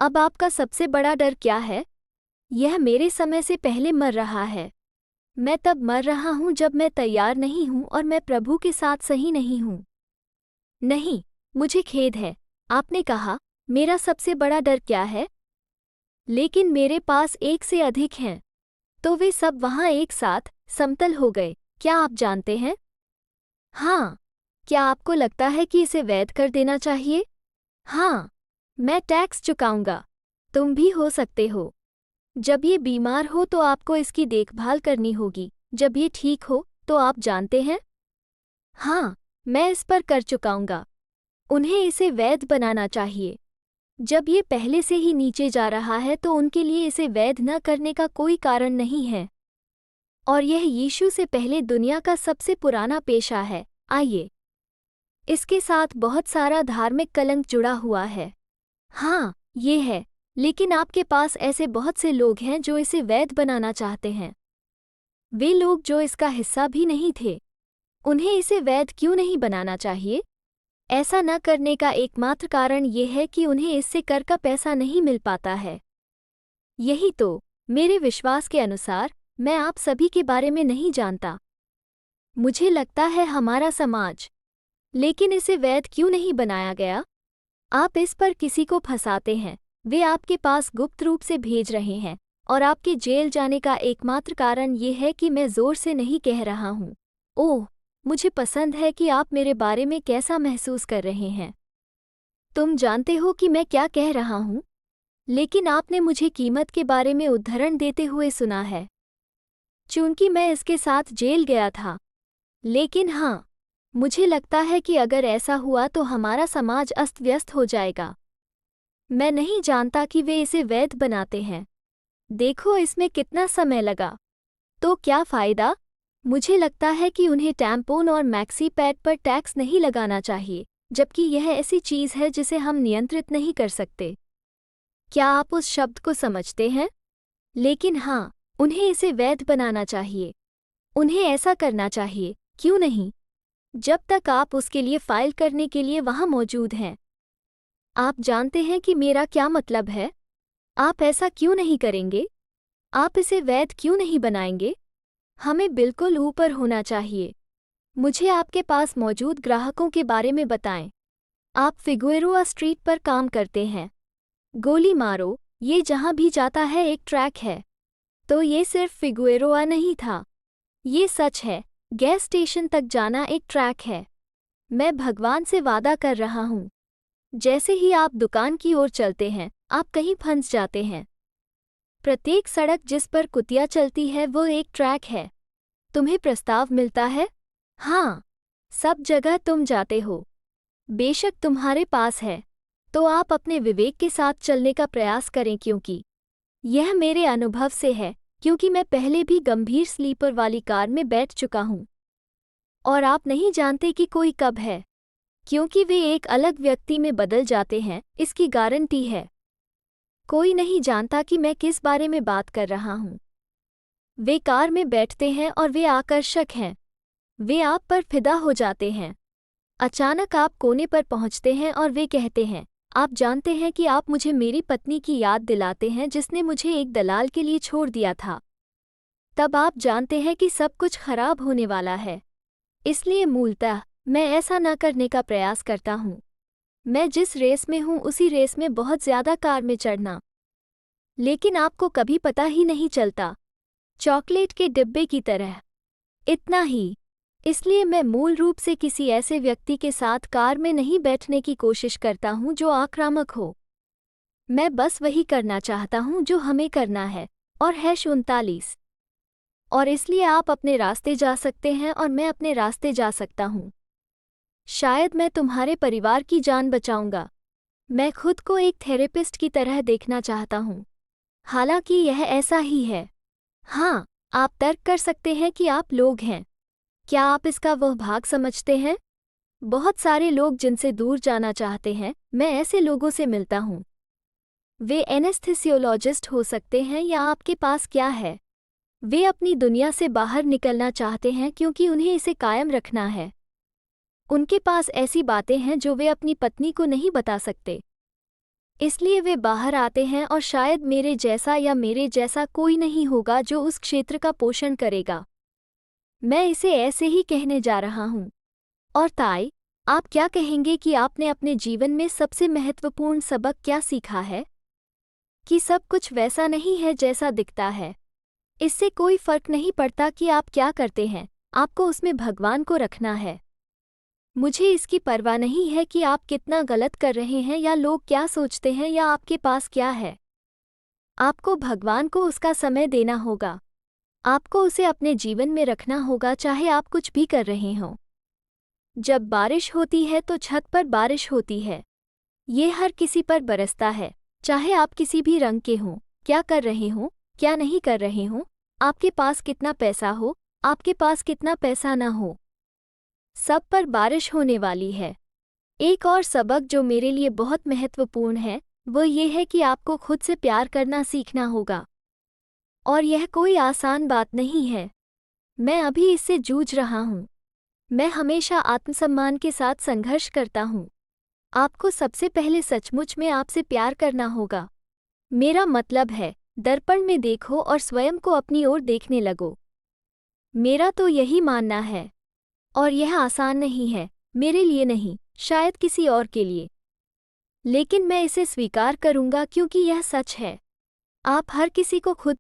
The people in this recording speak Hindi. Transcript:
अब आपका सबसे बड़ा डर क्या है? यह मेरे समय से पहले मर रहा है। मैं तब मर रहा हूँ जब मैं तैयार नहीं हूँ और मैं प्रभु के साथ सही नहीं हूँ। नहीं, मुझे खेद है। आपने कहा, मेरा सबसे बड़ा डर क्या है? लेकिन मेरे पास एक से अधिक हैं। तो वे सब वहाँ एक साथ समतल हो गए, क्या आप जानते हैं? हाँ। क्या आपको लगता है कि इसे वैध कर देना चाहिए? हाँ। मैं टैक्स चुकाऊंगा। तुम भी हो सकते हो। जब ये बीमार हो तो आपको इसकी देखभाल करनी होगी, जब ये ठीक हो तो आप जानते हैं? हाँ, मैं इस पर कर चुकाऊंगा। उन्हें इसे वैध बनाना चाहिए। जब ये पहले से ही नीचे जा रहा है तो उनके लिए इसे वैध न करने का कोई कारण नहीं है। और यह यीशु से पहले दुनिया का सबसे पुराना पेशा है। आइए, इसके साथ बहुत सारा धार्मिक कलंक जुड़ा हुआ है। हाँ, ये है। लेकिन आपके पास ऐसे बहुत से लोग हैं जो इसे वैध बनाना चाहते हैं। वे लोग जो इसका हिस्सा भी नहीं थे। उन्हें इसे वैध क्यों नहीं बनाना चाहिए? ऐसा न करने का एकमात्र कारण ये है कि उन्हें इससे कर का पैसा नहीं मिल पाता है। यही तो, मेरे विश्वास के अनुसार, मैं आप सभी के बारे में नहीं जानता। मुझे लगता है हमारा समाज। लेकिन इसे वैध क्यों नहीं बनाया गया? आप इस पर किसी को फंसाते हैं, वे आपके पास गुप्त रूप से भेज रहे हैं, और आपके जेल जाने का एकमात्र कारण ये है कि मैं जोर से नहीं कह रहा हूँ। ओह, मुझे पसंद है कि आप मेरे बारे में कैसा महसूस कर रहे हैं। तुम जानते हो कि मैं क्या कह रहा हूँ? लेकिन आपने मुझे कीमत के बारे में उद्धरण देते हुए सुना है। चूंकि मैं इसके साथ जेल गया था। लेकिन हाँ, मुझे लगता है कि अगर ऐसा हुआ तो हमारा समाज अस्त व्यस्त हो जाएगा। मैं नहीं जानता कि वे इसे वैध बनाते हैं। देखो इसमें कितना समय लगा। तो क्या फ़ायदा? मुझे लगता है कि उन्हें टैम्पोन और मैक्सी पैड पर टैक्स नहीं लगाना चाहिए, जबकि यह ऐसी चीज़ है जिसे हम नियंत्रित नहीं कर सकते। क्या आप उस शब्द को समझते हैं? लेकिन हाँ, उन्हें इसे वैध बनाना चाहिए। उन्हें ऐसा करना चाहिए, क्यों नहीं? जब तक आप उसके लिए फाइल करने के लिए वहाँ मौजूद हैं। आप जानते हैं कि मेरा क्या मतलब है? आप ऐसा क्यों नहीं करेंगे? आप इसे वैध क्यों नहीं बनाएंगे? हमें बिल्कुल ऊपर होना चाहिए। मुझे आपके पास मौजूद ग्राहकों के बारे में बताएं। आप फिगुएरोआ स्ट्रीट पर काम करते हैं। गोली मारो, ये जहां भी जाता है एक ट्रैक है। तो ये सिर्फ फिगुएरोआ नहीं था। ये सच है, गैस स्टेशन तक जाना एक ट्रैक है। मैं भगवान से वादा कर रहा हूँ। जैसे ही आप दुकान की ओर चलते हैं, आप कहीं फंस जाते हैं। प्रत्येक सड़क जिस पर कुतिया चलती है वो एक ट्रैक है। तुम्हें प्रस्ताव मिलता है? हाँ, सब जगह तुम जाते हो। बेशक तुम्हारे पास है, तो आप अपने विवेक के साथ चलने का प्रयास करें क्योंकि यह मेरे अनुभव से है, क्योंकि मैं पहले भी गंभीर स्लीपर वाली कार में बैठ चुका हूँ। और आप नहीं जानते कि कोई कब है, क्योंकि वे एक अलग व्यक्ति में बदल जाते हैं, इसकी गारंटी है। कोई नहीं जानता कि मैं किस बारे में बात कर रहा हूँ। वे कार में बैठते हैं और वे आकर्षक हैं। वे आप पर फिदा हो जाते हैं। अचानक आप कोने पर पहुंचते हैं और वे कहते हैं, आप जानते हैं कि आप मुझे मेरी पत्नी की याद दिलाते हैं जिसने मुझे एक दलाल के लिए छोड़ दिया था। तब आप जानते हैं कि सब कुछ खराब होने वाला है। इसलिए मूलतः मैं ऐसा न करने का प्रयास करता हूँ। मैं जिस रेस में हूँ उसी रेस में बहुत ज़्यादा कार में चढ़ना। लेकिन आपको कभी पता ही नहीं चलता। चॉकलेट के डिब्बे की तरह। इतना ही। इसलिए मैं मूल रूप से किसी ऐसे व्यक्ति के साथ कार में नहीं बैठने की कोशिश करता हूँ जो आक्रामक हो। मैं बस वही करना चाहता हूँ जो हमें करना है, और है 39। और इसलिए आप अपने रास्ते जा सकते हैं और मैं अपने रास्ते जा सकता हूँ। शायद मैं तुम्हारे परिवार की जान बचाऊंगा। मैं खुद को एक थेरेपिस्ट की तरह देखना चाहता हूँ। हालांकि यह ऐसा ही है। हाँ, आप तर्क कर सकते हैं कि आप लोग हैं। क्या आप इसका वह भाग समझते हैं? बहुत सारे लोग जिनसे दूर जाना चाहते हैं, मैं ऐसे लोगों से मिलता हूँ। वे एनेस्थीसियोलॉजिस्ट हो सकते हैं या आपके पास क्या है? वे अपनी दुनिया से बाहर निकलना चाहते हैं क्योंकि उन्हें इसे कायम रखना है। उनके पास ऐसी बातें हैं जो वे अपनी पत्नी को नहीं बता सकते। इसलिए वे बाहर आते हैं और शायद मेरे जैसा या मेरे जैसा कोई नहीं होगा जो उस क्षेत्र का पोषण करेगा। मैं इसे ऐसे ही कहने जा रहा हूँ। और ताई, आप क्या कहेंगे कि आपने अपने जीवन में सबसे महत्वपूर्ण सबक क्या सीखा है? कि सब कुछ वैसा नहीं है जैसा दिखता है। इससे कोई फर्क नहीं पड़ता कि आप क्या करते हैं, आपको उसमें भगवान को रखना है। मुझे इसकी परवाह नहीं है कि आप कितना गलत कर रहे हैं या लोग क्या सोचते हैं या आपके पास क्या है। आपको भगवान को उसका समय देना होगा। आपको उसे अपने जीवन में रखना होगा चाहे आप कुछ भी कर रहे हों। जब बारिश होती है तो छत पर बारिश होती है। ये हर किसी पर बरसता है, चाहे आप किसी भी रंग के हों, क्या कर रहे हों, क्या नहीं कर रहे हों, आपके पास कितना पैसा हो, आपके पास कितना पैसा ना हो, सब पर बारिश होने वाली है। एक और सबक जो मेरे लिए बहुत महत्वपूर्ण है, वो ये है कि आपको खुद से प्यार करना सीखना होगा। और यह कोई आसान बात नहीं है। मैं अभी इससे जूझ रहा हूँ। मैं हमेशा आत्मसम्मान के साथ संघर्ष करता हूँ। आपको सबसे पहले सचमुच में आपसे प्यार करना होगा। मेरा मतलब है, दर्पण में देखो और स्वयं को अपनी ओर देखने लगो। मेरा तो यही मानना है। और यह आसान नहीं है, मेरे लिए नहीं, शायद किसी और के लिए। लेकिन मैं इसे स्वीकार करूंगा क्योंकि यह सच है। आप हर किसी को खुद